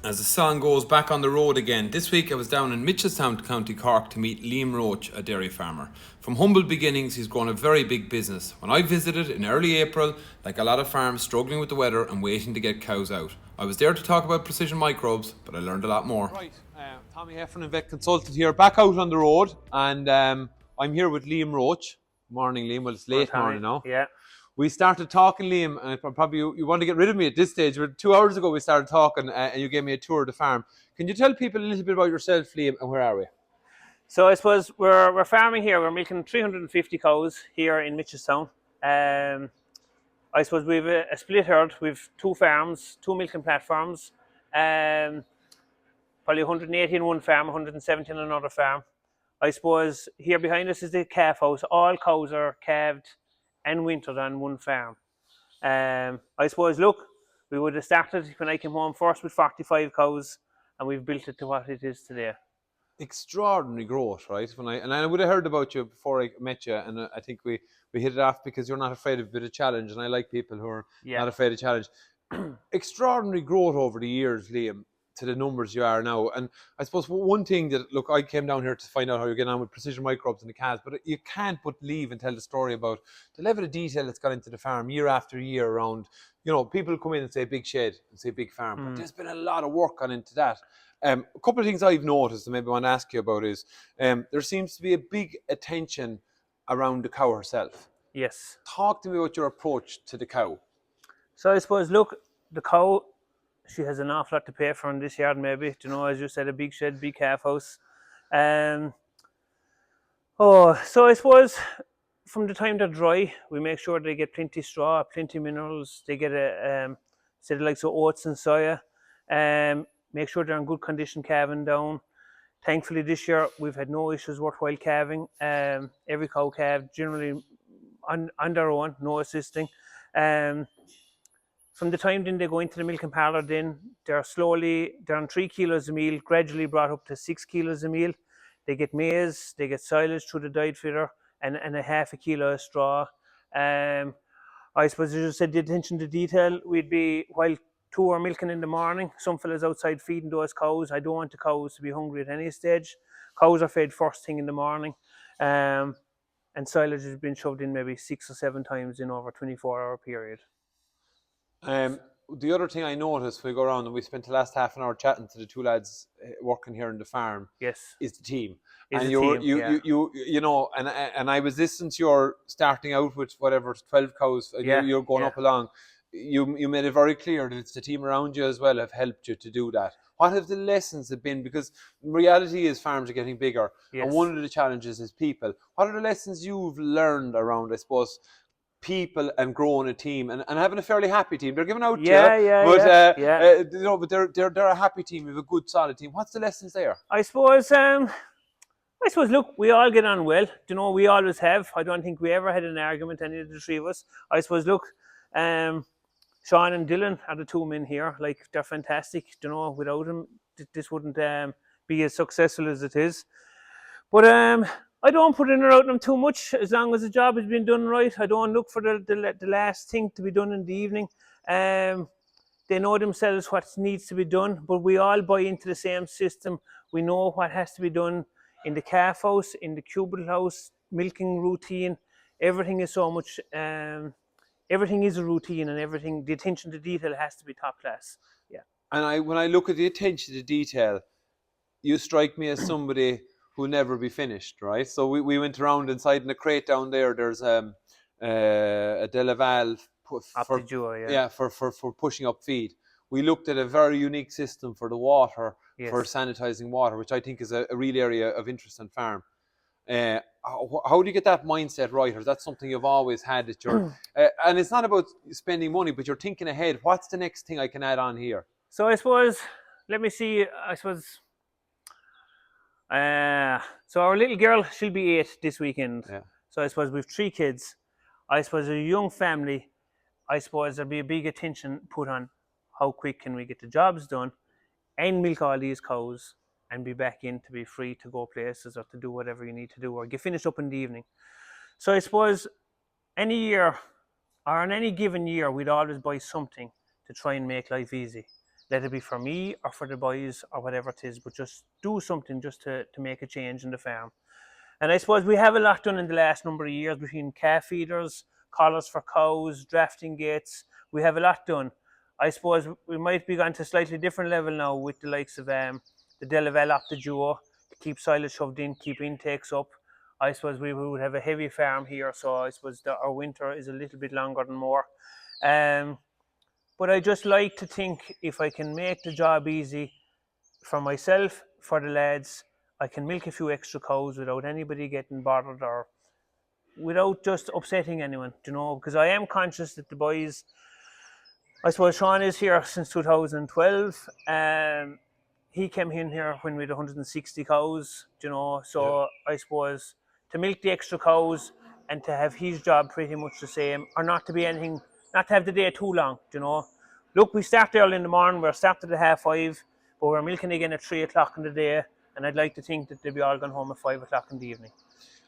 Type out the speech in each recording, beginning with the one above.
As the song goes, back on the road again. This week I was down in Mitchelstown, County Cork to meet Liam Roche, a dairy farmer. From humble beginnings, he's grown a very big business. When I visited in early April, like a lot of farms struggling with the weather and waiting to get cows out, I was there to talk about Precision Microbes, but I learned a lot more. Right, Tommy Heffernan, vet consultant here, back out on the road, and I'm here with Liam Roche. Morning, Liam. Well, it's late morning now. Yeah. We started talking, Liam, and probably you want to get rid of me at this stage, but 2 hours ago we started talking and you gave me a tour of the farm. Can you tell people a little bit about yourself, Liam, and where are we? So I suppose we're farming here. We're milking 350 cows here in Mitchelstown. I suppose we've a split herd. We've two farms, two milking platforms. Probably 180 in one farm, 170 in another farm. I suppose here behind us is the calf house. All cows are calved and wintered on one farm. I suppose, look, we would have started when I came home first with 45 cows, and we've built it to what it is today. Extraordinary growth, right? I would have heard about you before I met you, and I think we hit it off because you're not afraid of a bit of challenge, and I like people who are not afraid of challenge. Extraordinary growth over the years, Liam, to the numbers you are now. And I suppose one thing that, look, I came down here to find out how you're getting on with Precision Microbes and the calves, but you can't but leave and tell the story about the level of detail that's gone into the farm year after year around, you know, people come in and say big shed and say big farm, but there's been a lot of work gone into that. A couple of things I've noticed and maybe I want to ask you about is there seems to be a big attention around the cow herself. Yes. Talk to me about your approach to the cow. So I suppose, look, the cow, she has an awful lot to pay for in this yard, maybe. You know, as you said, a big shed, big calf house. So I suppose from the time they're dry, we make sure they get plenty straw, plenty minerals. They get say the likes of oats and soya. Make sure they're in good condition calving down. Thankfully, this year we've had no issues worthwhile calving. Every cow calved generally on their own, no assisting. From the time then they go into the milking parlour, then they're on 3 kilos a meal, gradually brought up to 6 kilos a meal. They get maize, they get silage through the diet feeder, and a half a kilo of straw. I suppose, as you said, the attention to detail, we'd be, while two are milking in the morning, some fellas outside feeding those cows. I don't want the cows to be hungry at any stage. Cows are fed first thing in the morning, and silage has been shoved in maybe 6 or 7 times in over a 24-hour period. The other thing I noticed when we go around, and we spent the last half an hour chatting to the two lads working here in the farm, yes, is the team. You know, and I was listening to your starting out with whatever 12 cows, and you're going up along. You made it very clear that it's the team around you as well have helped you to do that. What have the lessons have been? Because reality is farms are getting bigger, and one of the challenges is people. What are the lessons you've learned around, I suppose, people and growing a team and having a fairly happy team? They're giving out you know, but they're a happy team. We have a good solid team. What's the lessons there? I suppose look, we all get on well. You know, we always have. I don't think we ever had an argument, any of the three of us. I suppose, look, Sean and Dylan are the two men here. Like, they're fantastic. You know, without them, this wouldn't be as successful as it is. But I don't put in or out them too much, as long as the job has been done right. I don't look for the last thing to be done in the evening. They know themselves what needs to be done, but we all buy into the same system. We know what has to be done in the calf house, in the cubicle house, milking routine. Everything is so much. Everything is a routine, and everything. The attention to detail has to be top class. Yeah. And when I look at the attention to detail, you strike me as somebody who'll never be finished, right? So we went around inside in the crate down there. There's a Delaval for pushing up feed. We looked at a very unique system for the water, for sanitizing water, which I think is a real area of interest on farm. How do you get that mindset right? Or is that something you've always had that you're and it's not about spending money, but you're thinking ahead. What's the next thing I can add on here? So I suppose, let me see, so our little girl, she'll be 8 this weekend. So I suppose we've 3 kids. I suppose a young family, I suppose there'll be a big attention put on how quick can we get the jobs done and milk all these cows and be back in to be free to go places or to do whatever you need to do or get finished up in the evening. So I suppose any year or on any given year, we'd always buy something to try and make life easy. let it be for me or for the boys or whatever it is, but just do something just to make a change in the farm. And I suppose we have a lot done in the last number of years between calf feeders, collars for cows, drafting gates. We have a lot done. I suppose we might be gone to a slightly different level now with the likes of the Delaval up the Duo to keep silage shoved in, keep intakes up. I suppose we would have a heavy farm here, so I suppose our winter is a little bit longer than more. But I just like to think if I can make the job easy for myself, for the lads, I can milk a few extra cows without anybody getting bothered or without just upsetting anyone, you know, because I am conscious that the boys, I suppose Sean is here since 2012. He came in here when we had 160 cows, you know, so Yeah. I suppose to milk the extra cows and to have his job pretty much the same, or not to be anything, not to have the day too long, you know. Look, we start early in the morning, we're started at 5:30, but we're milking again at 3 o'clock in the day, and I'd like to think that they'll be all gone home at 5 o'clock in the evening.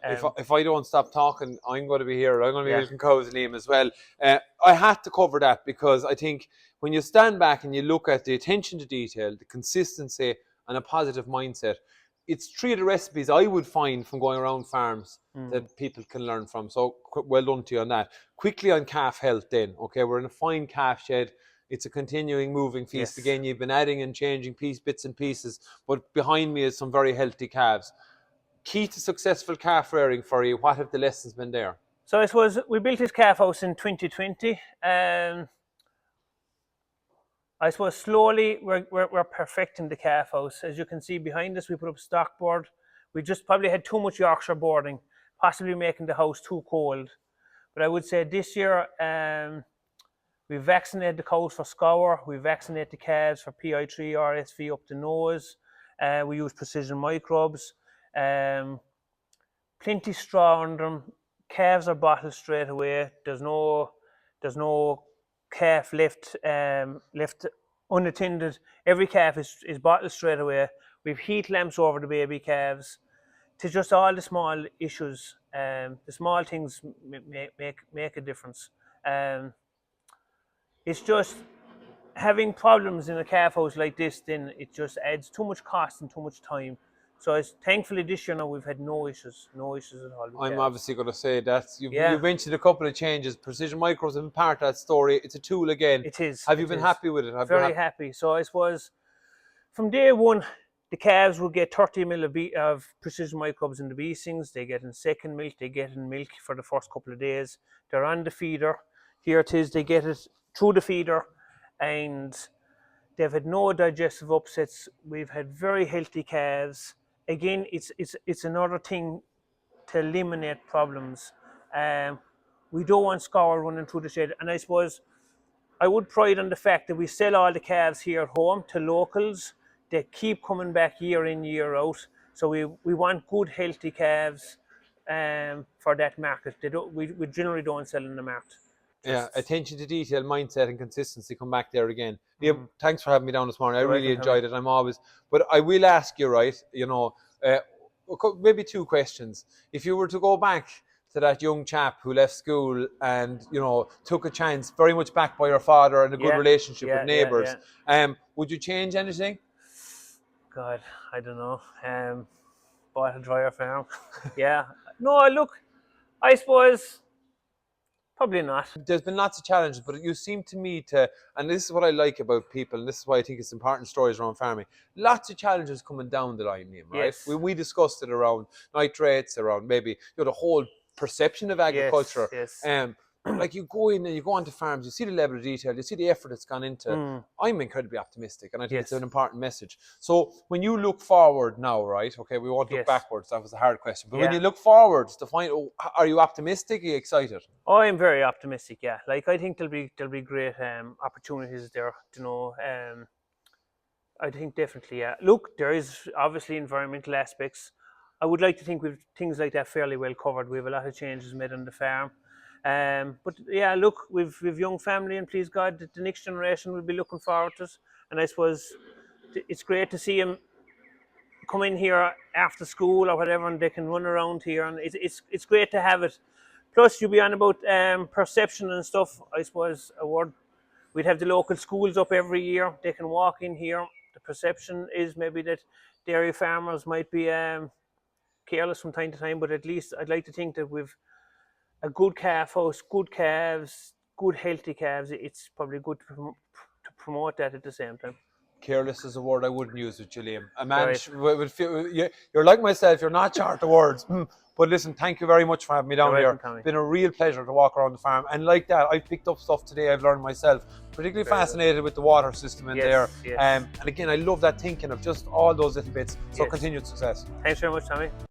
If I don't stop talking, I'm going to be here. I'm going to be Yeah. milking cows, Liam, as well. I had to cover that because I think when you stand back and you look at the attention to detail, the consistency, and a positive mindset, it's three of the recipes I would find from going around farms that people can learn from. So well done to you on that. Quickly on calf health then. Okay, we're in a fine calf shed. It's a continuing moving feast. Yes. Again, you've been adding and changing bits and pieces, but behind me is some very healthy calves. Key to successful calf rearing for you, what have the lessons been there? So I suppose we built this calf house in 2020. I suppose slowly we're perfecting the calf house. As you can see behind us, we put up stock board. We just probably had too much Yorkshire boarding, possibly making the house too cold. But I would say this year we vaccinated the cows for scour. We vaccinated the calves for PI3, RSV up the nose. We use Precision Microbes. Plenty straw on them. Calves are bottled straight away. There's no calf left unattended. Every calf is bottled straight away. We've heat lamps over the baby calves. To just all the small issues, the small things make a difference. It's just having problems in a calf house like this, then it just adds too much cost and too much time. So it's thankfully this year now we've had no issues at all. With I'm calves. obviously going to say that Yeah. you've mentioned a couple of changes. Precision Micros have been part of that story. It's a tool again. It is. Have you been happy with it? Very happy. So I suppose from day one, the calves will get 30 ml of Precision Microbes in the beestings. They get in second milk. They get in milk for the first couple of days. They're on the feeder. Here it is. They get it through the feeder, and they've had no digestive upsets. We've had very healthy calves. Again, it's another thing to eliminate problems. We don't want scour running through the shed, and I suppose I would pride on the fact that we sell all the calves here at home to locals. They keep coming back year in, year out. So we want good, healthy calves for that market. We generally don't sell in the market. Yeah, attention to detail, mindset, and consistency come back there again. Liam, thanks for having me down this morning. I really enjoyed it. I'm always, but I will ask you, right? You know, maybe two questions. If you were to go back to that young chap who left school and took a chance, very much backed by your father and a good relationship with neighbours, would you change anything? God, I don't know. Bought a dryer farm. Yeah. No, look, I suppose probably not. There's been lots of challenges, but you seem to me to, and this is what I like about people, and this is why I think it's important stories around farming. Lots of challenges coming down the line, Liam, right? Yes. We discussed it around nitrates, around maybe the whole perception of agriculture. Yes. Like you go in and you go onto farms, you see the level of detail, you see the effort that's gone into. I'm incredibly optimistic, and I think it's an important message. So when you look forward now, right? Okay, we won't look backwards. That was a hard question. But when you look forwards to find, are you optimistic? Are you excited? Oh, I'm very optimistic. Yeah, like I think there'll be great opportunities there. I think definitely. Yeah. Look, there is obviously environmental aspects. I would like to think we've things like that fairly well covered. We have a lot of changes made on the farm. But yeah, look, we've young family, and please God, that the next generation will be looking forward to it. And I suppose it's great to see them come in here after school or whatever, and they can run around here, and it's great to have it. Plus, you'll be on about perception and stuff. I suppose a word we'd have the local schools up every year. They can walk in here. The perception is maybe that dairy farmers might be careless from time to time, but at least I'd like to think that we've a good calf house, good calves, good healthy calves. It's probably good to promote that at the same time. Careless is a word I wouldn't use with Liam. A man Right. would feel, you're like myself, you're not short of words. But listen, thank you very much for having me down You're here. welcome, Tommy. It's been a real pleasure to walk around the farm. And like that, I've picked up stuff today I've learned myself. Particularly Very fascinated with the water system in Yes, there. yes. And again, I love that thinking of just all those little bits. So Yes. continued success. Thanks very much, Tommy.